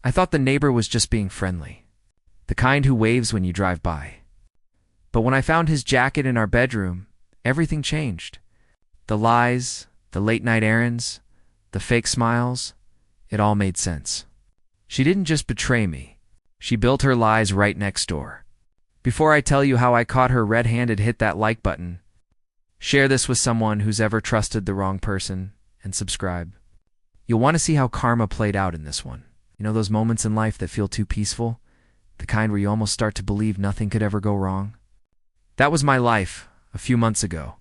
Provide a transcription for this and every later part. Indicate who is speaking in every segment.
Speaker 1: I thought the neighbor was just being friendly, the kind who waves when you drive by. But when I found his jacket in our bedroom, everything changed. The lies, the late-night errands, the fake smiles, it all made sense. She didn't just betray me. She built her lies right next door. Before I tell you how I caught her red-handed, hit that like button, share this with someone who's ever trusted the wrong person, and subscribe. You'll want to see how karma played out in this one. You know those moments in life that feel too peaceful? The kind where you almost start to believe nothing could ever go wrong? That was my life a few months ago.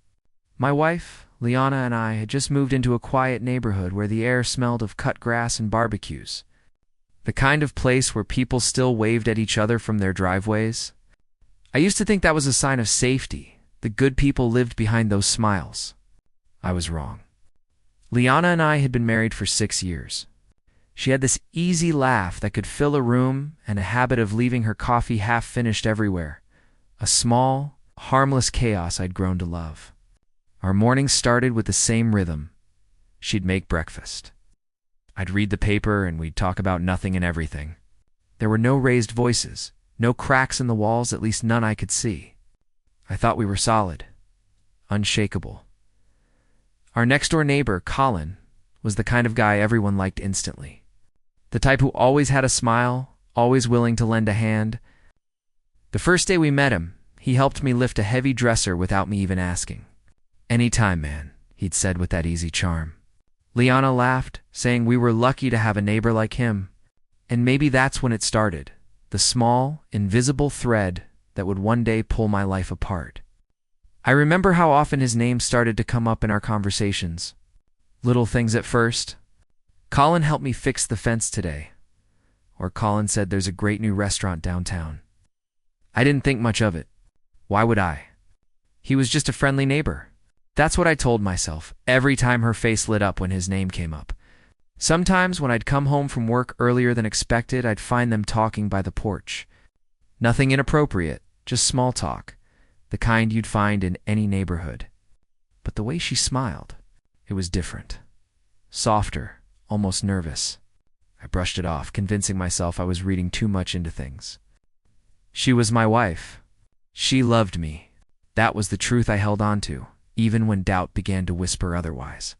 Speaker 1: My wife, Liana, and I had just moved into a quiet neighborhood where the air smelled of cut grass and barbecues. The kind of place where people still waved at each other from their driveways. I used to think that was a sign of safety. The good people lived behind those smiles. I was wrong. Liana and I had been married for 6 years. She had this easy laugh that could fill a room and a habit of leaving her coffee half-finished everywhere. A small, harmless chaos I'd grown to love. Our mornings started with the same rhythm. She'd make breakfast. I'd read the paper and we'd talk about nothing and everything. There were no raised voices, no cracks in the walls, at least none I could see. I thought we were solid, unshakable. Our next-door neighbor, Colin, was the kind of guy everyone liked instantly. The type who always had a smile, always willing to lend a hand. The first day we met him, he helped me lift a heavy dresser without me even asking. "Anytime, man," he'd said with that easy charm. Liana laughed, saying we were lucky to have a neighbor like him. And maybe that's when it started, the small, invisible thread that would one day pull my life apart. I remember how often his name started to come up in our conversations. Little things at first. "Colin helped me fix the fence today." Or Colin said there's a great new restaurant downtown. I didn't think much of it. Why would I? He was just a friendly neighbor. That's what I told myself every time her face lit up when his name came up. Sometimes when I'd come home from work earlier than expected, I'd find them talking by the porch. Nothing inappropriate, just small talk, the kind you'd find in any neighborhood. But the way she smiled, it was different. Softer, almost nervous. I brushed it off, convincing myself I was reading too much into things. She was my wife. She loved me. That was the truth I held on to, even when doubt began to whisper otherwise.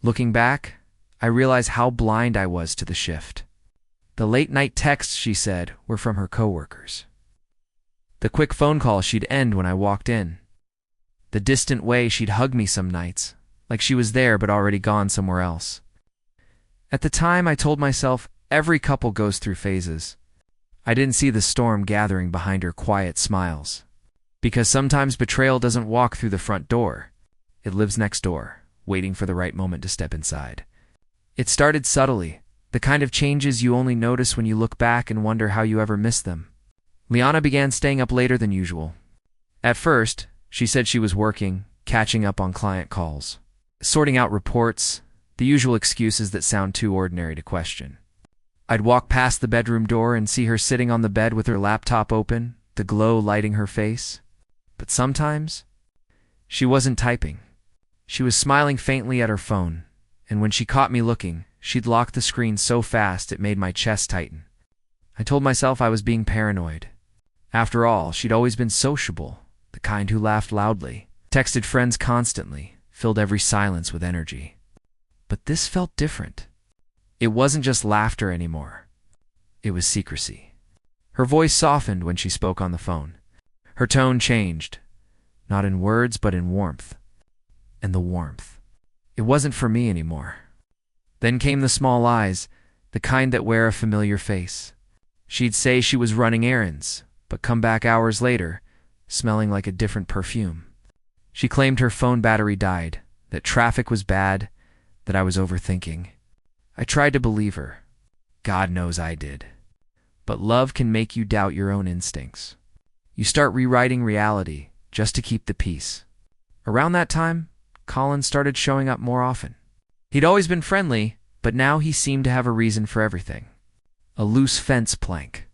Speaker 1: Looking back, I realized how blind I was to the shift. The late-night texts, she said, were from her coworkers. The quick phone call she'd end when I walked in. The distant way she'd hug me some nights, like she was there but already gone somewhere else. At the time, I told myself every couple goes through phases. I didn't see the storm gathering behind her quiet smiles. Because sometimes betrayal doesn't walk through the front door. It lives next door, waiting for the right moment to step inside. It started subtly, the kind of changes you only notice when you look back and wonder how you ever missed them. Liana began staying up later than usual. At first, she said she was working, catching up on client calls, sorting out reports, the usual excuses that sound too ordinary to question. I'd walk past the bedroom door and see her sitting on the bed with her laptop open, the glow lighting her face. But sometimes, she wasn't typing. She was smiling faintly at her phone, and when she caught me looking, she'd lock the screen so fast it made my chest tighten. I told myself I was being paranoid. After all, she'd always been sociable, the kind who laughed loudly, texted friends constantly, filled every silence with energy. But this felt different. It wasn't just laughter anymore. It was secrecy. Her voice softened when she spoke on the phone. Her tone changed, not in words but in warmth. And the warmth, it wasn't for me anymore. Then came the small eyes, the kind that wear a familiar face. She'd say she was running errands, but come back hours later, smelling like a different perfume. She claimed her phone battery died, that traffic was bad, that I was overthinking. I tried to believe her. God knows I did. But love can make you doubt your own instincts. You start rewriting reality just to keep the peace. Around that time, Colin started showing up more often. He'd always been friendly, but now he seemed to have a reason for everything. A loose fence plank.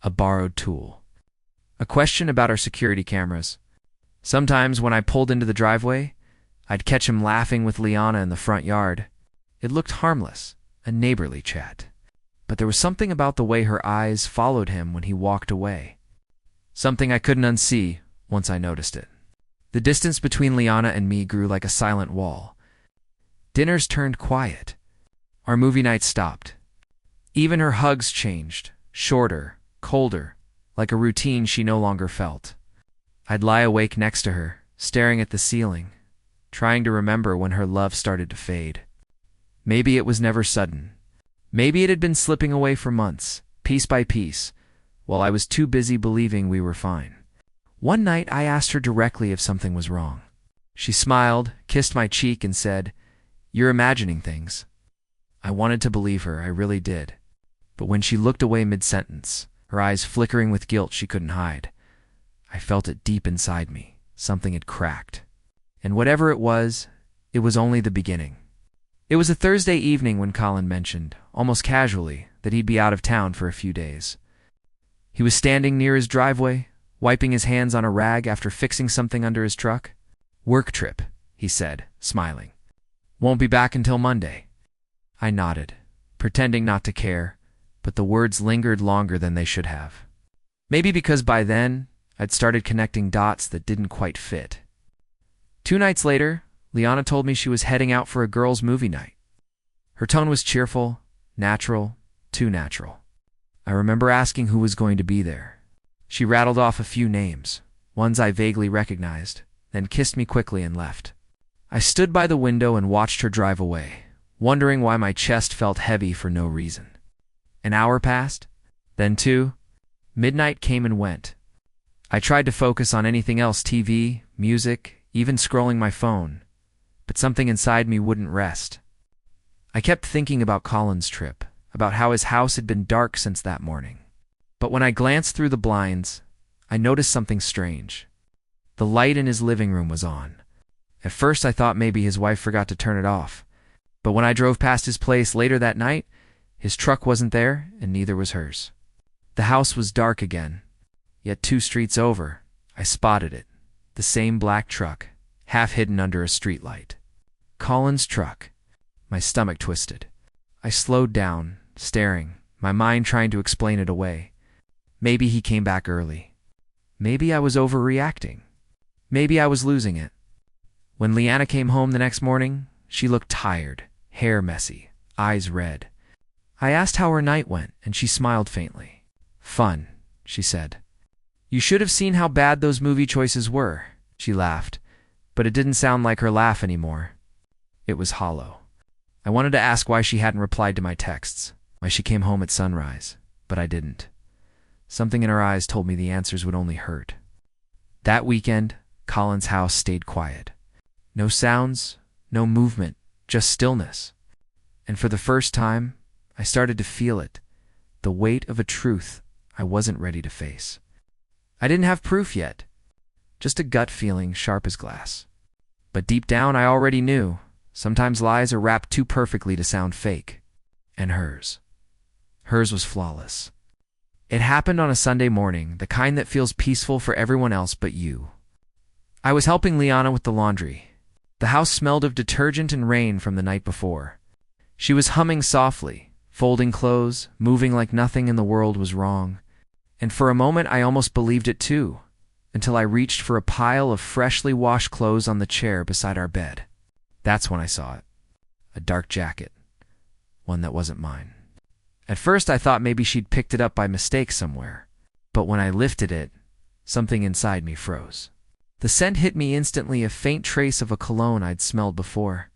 Speaker 1: A borrowed tool. A question about our security cameras. Sometimes when I pulled into the driveway, I'd catch him laughing with Liana in the front yard. It looked harmless, a neighborly chat. but there was something about the way her eyes followed him when he walked away. Something I couldn't unsee once I noticed it. The distance between Liana and me grew like a silent wall. Dinners turned quiet. Our movie nights stopped. Even her hugs changed, shorter, colder, like a routine she no longer felt. I'd lie awake next to her, staring at the ceiling, trying to remember when her love started to fade. Maybe it was never sudden. Maybe it had been slipping away for months, piece by piece, while I was too busy believing we were fine. One night I asked her directly if something was wrong. She smiled, kissed my cheek, and said, "You're imagining things." I wanted to believe her, I really did. But when she looked away mid-sentence, her eyes flickering with guilt she couldn't hide, I felt it deep inside me. Something had cracked. And whatever it was only the beginning. It was a Thursday evening when Colin mentioned, almost casually, that he'd be out of town for a few days. He was standing near his driveway, wiping his hands on a rag after fixing something under his truck. "Work trip," he said, smiling. "Won't be back until Monday." I nodded, pretending not to care, but the words lingered longer than they should have. Maybe because by then, I'd started connecting dots that didn't quite fit. 2 nights later, Liana told me she was heading out for a girls' movie night. Her tone was cheerful, natural, too natural. I remember asking who was going to be there. She rattled off a few names, ones I vaguely recognized, then kissed me quickly and left. I stood by the window and watched her drive away, wondering why my chest felt heavy for no reason. An hour passed, then 2. Midnight came and went. I tried to focus on anything else, TV, music, even scrolling my phone, but something inside me wouldn't rest. I kept thinking about Colin's trip, about how his house had been dark since that morning. But when I glanced through the blinds, I noticed something strange. The light in his living room was on. At first I thought maybe his wife forgot to turn it off, but when I drove past his place later that night, his truck wasn't there and neither was hers. The house was dark again, yet 2 streets over, I spotted it. The same black truck, half hidden under a streetlight. Colin's truck. My stomach twisted. I slowed down, staring, my mind trying to explain it away. Maybe he came back early. Maybe I was overreacting. Maybe I was losing it. When Liana came home the next morning, she looked tired, hair messy, eyes red. I asked how her night went, and she smiled faintly. "Fun," she said. "You should have seen how bad those movie choices were," she laughed, but it didn't sound like her laugh anymore. It was hollow. I wanted to ask why she hadn't replied to my texts, why she came home at sunrise, but I didn't. Something in her eyes told me the answers would only hurt. That weekend, Colin's house stayed quiet. No sounds, no movement, just stillness. And for the first time, I started to feel it, the weight of a truth I wasn't ready to face. I didn't have proof yet, just a gut feeling sharp as glass. But deep down I already knew, sometimes lies are wrapped too perfectly to sound fake. And hers was flawless. It happened on a Sunday morning, the kind that feels peaceful for everyone else but you. I was helping Liana with the laundry. The house smelled of detergent and rain from the night before. She was humming softly, folding clothes, moving like nothing in the world was wrong. And for a moment I almost believed it too, until I reached for a pile of freshly washed clothes on the chair beside our bed. That's when I saw it. A dark jacket. One that wasn't mine. At first I thought maybe she'd picked it up by mistake somewhere, but when I lifted it, something inside me froze. The scent hit me instantly, a faint trace of a cologne I'd smelled before.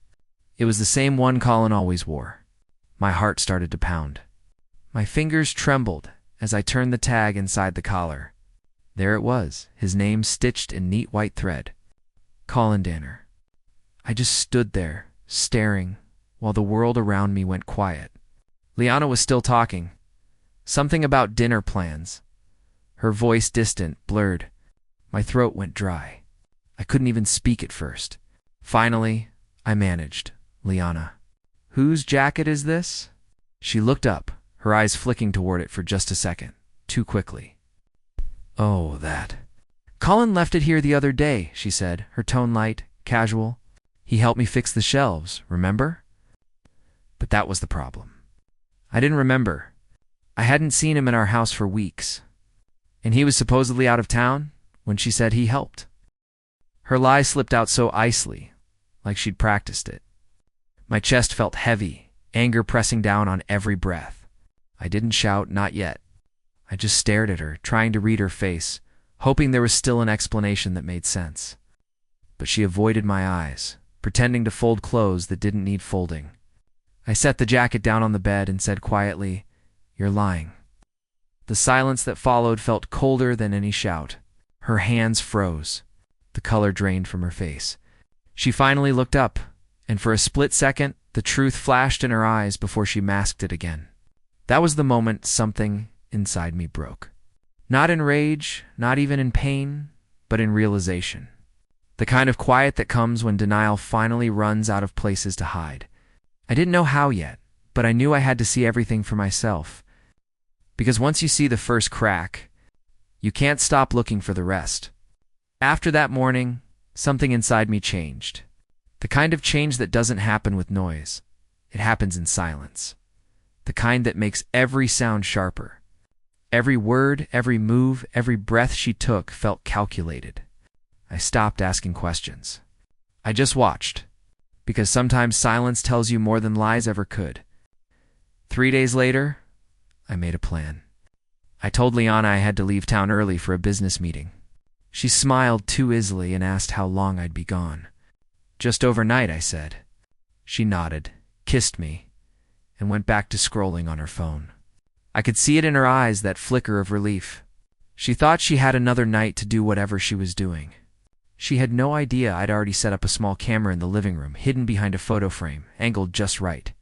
Speaker 1: It was the same one Colin always wore. My heart started to pound. My fingers trembled as I turned the tag inside the collar. There it was, his name stitched in neat white thread. Colin Danner. I just stood there, staring, while the world around me went quiet. Liana was still talking. Something about dinner plans. Her voice distant, blurred. My throat went dry. I couldn't even speak at first. Finally, I managed. "Liana, whose jacket is this?" She looked up, her eyes flicking toward it for just a second, too quickly. "Oh, that. Colin left it here the other day," she said, her tone light, casual. "He helped me fix the shelves, remember?" But that was the problem. I didn't remember. I hadn't seen him in our house for weeks, and he was supposedly out of town when she said he helped. Her lie slipped out so icily, like she'd practiced it. My chest felt heavy, anger pressing down on every breath. I didn't shout, not yet. I just stared at her, trying to read her face, hoping there was still an explanation that made sense. But she avoided my eyes, pretending to fold clothes that didn't need folding. I set the jacket down on the bed and said quietly, "You're lying." The silence that followed felt colder than any shout. Her hands froze. The color drained from her face. She finally looked up, and for a split second, the truth flashed in her eyes before she masked it again. That was the moment something inside me broke. Not in rage, not even in pain, but in realization. The kind of quiet that comes when denial finally runs out of places to hide. I didn't know how yet, but I knew I had to see everything for myself. Because once you see the first crack, you can't stop looking for the rest. After that morning, something inside me changed. The kind of change that doesn't happen with noise. It happens in silence. The kind that makes every sound sharper. Every word, every move, every breath she took felt calculated. I stopped asking questions. I just watched, because sometimes silence tells you more than lies ever could. 3 days later, I made a plan. I told Liana I had to leave town early for a business meeting. She smiled too easily and asked how long I'd be gone. "Just overnight," I said. She nodded, kissed me, and went back to scrolling on her phone. I could see it in her eyes, that flicker of relief. She thought she had another night to do whatever she was doing. She had no idea I'd already set up a small camera in the living room, hidden behind a photo frame, angled just right.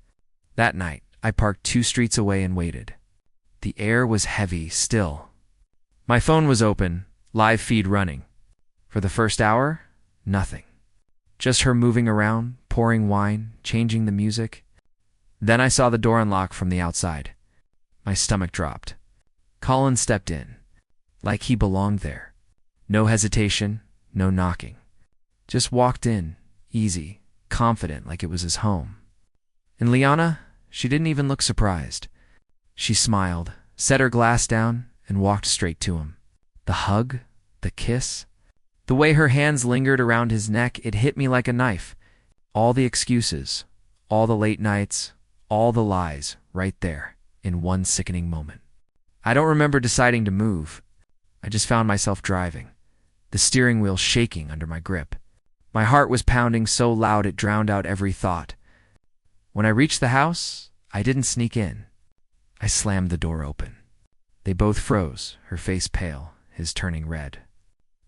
Speaker 1: That night, I parked 2 streets away and waited. The air was heavy, still. My phone was open, live feed running. For the first hour, nothing. Just her moving around, pouring wine, changing the music. Then I saw the door unlock from the outside. My stomach dropped. Colin stepped in, like he belonged there. No hesitation, no knocking. Just walked in, easy, confident, like it was his home. And Liana, she didn't even look surprised. She smiled, set her glass down, and walked straight to him. The hug, the kiss, the way her hands lingered around his neck, it hit me like a knife. All the excuses, all the late nights, all the lies, right there, in one sickening moment. I don't remember deciding to move. I just found myself driving, the steering wheel shaking under my grip. My heart was pounding so loud it drowned out every thought. When I reached the house, I didn't sneak in. I slammed the door open. They both froze, her face pale, his turning red.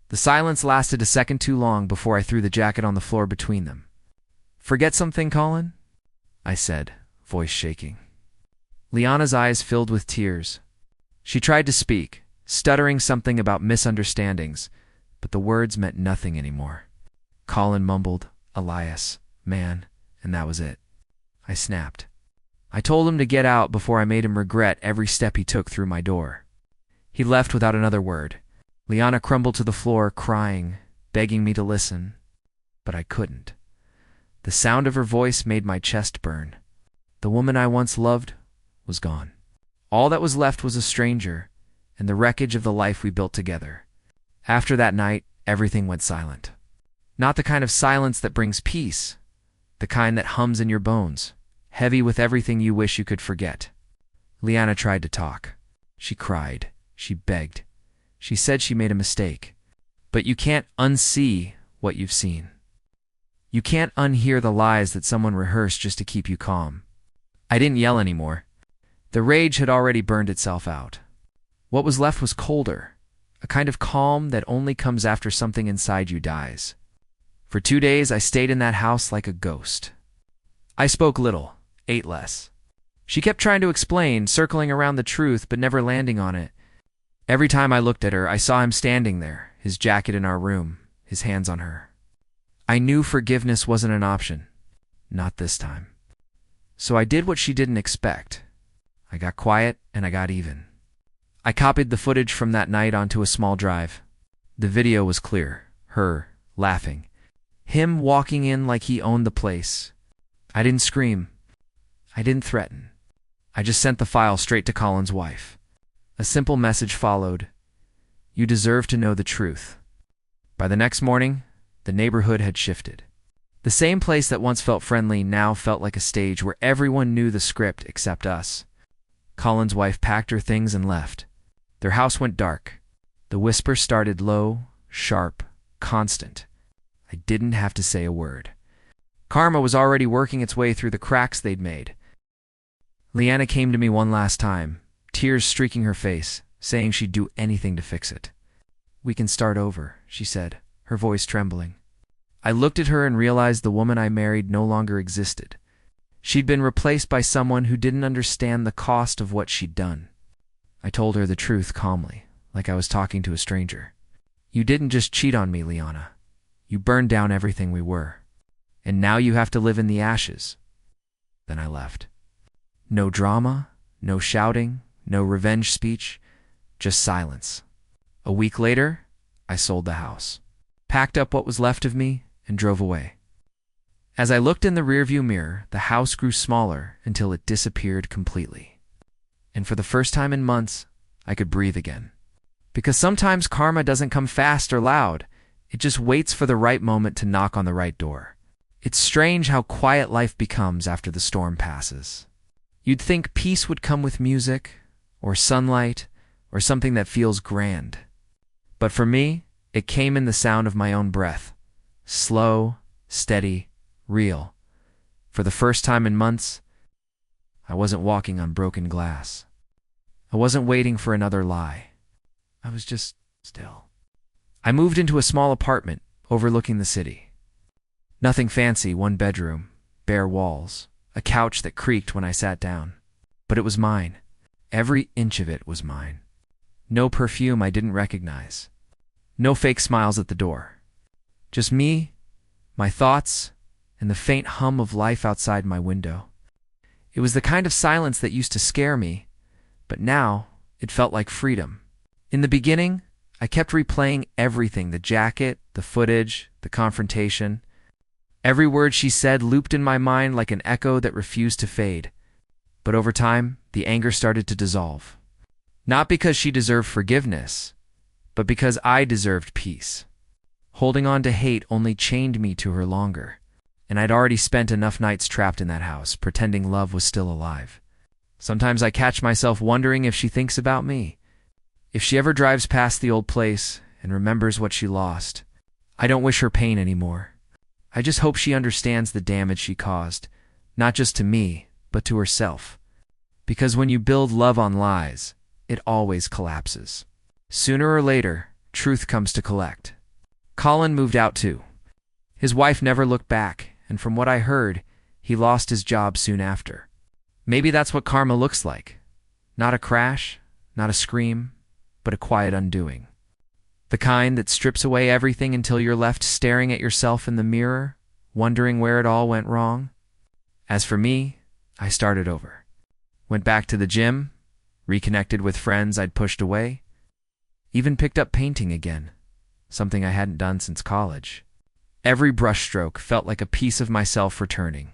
Speaker 1: The silence lasted a second too long before I threw the jacket on the floor between them. "Forget something, Colin?" I said, voice shaking. Liana's eyes filled with tears. She tried to speak, stuttering something about misunderstandings, but the words meant nothing anymore. Colin mumbled, "Elias, man," and that was it. I snapped. I told him to get out before I made him regret every step he took through my door. He left without another word. Liana crumbled to the floor, crying, begging me to listen, but I couldn't. The sound of her voice made my chest burn. The woman I once loved was gone. All that was left was a stranger and the wreckage of the life we built together. After that night, everything went silent. Not the kind of silence that brings peace, the kind that hums in your bones, heavy with everything you wish you could forget. Liana tried to talk. She cried. She begged. She said she made a mistake. But you can't unsee what you've seen. You can't unhear the lies that someone rehearsed just to keep you calm. I didn't yell anymore. The rage had already burned itself out. What was left was colder, a kind of calm that only comes after something inside you dies. For 2 days, I stayed in that house like a ghost. I spoke little, ate less. She kept trying to explain, circling around the truth, but never landing on it. Every time I looked at her, I saw him standing there, his jacket in our room, his hands on her. I knew forgiveness wasn't an option. Not this time. So I did what she didn't expect. I got quiet and I got even. I copied the footage from that night onto a small drive. The video was clear. Her, laughing. Him walking in like he owned the place. I didn't scream. I didn't threaten. I just sent the file straight to Colin's wife. A simple message followed. You deserve to know the truth. By the next morning, the neighborhood had shifted. The same place that once felt friendly now felt like a stage where everyone knew the script except us. Colin's wife packed her things and left. Their house went dark. The whisper started low, sharp, constant. I didn't have to say a word. Karma was already working its way through the cracks they'd made. Leanna came to me one last time, tears streaking her face, saying she'd do anything to fix it. We can start over, she said, her voice trembling. I looked at her and realized the woman I married no longer existed. She'd been replaced by someone who didn't understand the cost of what she'd done. I told her the truth calmly, like I was talking to a stranger. You didn't just cheat on me, Liana. You burned down everything we were. And now you have to live in the ashes. Then I left. No drama, no shouting, no revenge speech, just silence. A week later, I sold the house, packed up what was left of me, and drove away. As I looked in the rearview mirror, the house grew smaller until it disappeared completely. And for the first time in months, I could breathe again. Because sometimes karma doesn't come fast or loud. It just waits for the right moment to knock on the right door. It's strange how quiet life becomes after the storm passes. You'd think peace would come with music, or sunlight, or something that feels grand. But for me, it came in the sound of my own breath. Slow, steady, real. For the first time in months, I wasn't walking on broken glass. I wasn't waiting for another lie. I was just still. I moved into a small apartment overlooking the city. Nothing fancy, one bedroom, bare walls, a couch that creaked when I sat down. But it was mine. Every inch of it was mine. No perfume I didn't recognize. No fake smiles at the door. Just me, my thoughts, and the faint hum of life outside my window. It was the kind of silence that used to scare me, but now it felt like freedom. In the beginning, I kept replaying everything, the jacket, the footage, the confrontation. Every word she said looped in my mind like an echo that refused to fade. But over time, the anger started to dissolve. Not because she deserved forgiveness, but because I deserved peace. Holding on to hate only chained me to her longer, and I'd already spent enough nights trapped in that house, pretending love was still alive. Sometimes I catch myself wondering if she thinks about me, if she ever drives past the old place and remembers what she lost. I don't wish her pain anymore. I just hope she understands the damage she caused, not just to me, but to herself. Because when you build love on lies, it always collapses. Sooner or later, truth comes to collect. Colin moved out too. His wife never looked back, and from what I heard, he lost his job soon after. Maybe that's what karma looks like. Not a crash, not a scream, but a quiet undoing. The kind that strips away everything until you're left staring at yourself in the mirror, wondering where it all went wrong. As for me, I started over. Went back to the gym, reconnected with friends I'd pushed away, even picked up painting again, something I hadn't done since college. Every brushstroke felt like a piece of myself returning.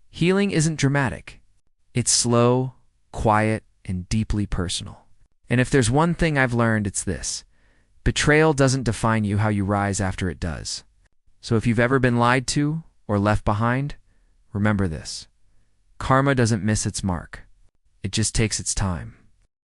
Speaker 1: Healing isn't dramatic. It's slow, quiet, and deeply personal. And if there's one thing I've learned, it's this. Betrayal doesn't define you how you rise after it does. So if you've ever been lied to or left behind, remember this. Karma doesn't miss its mark. It just takes its time.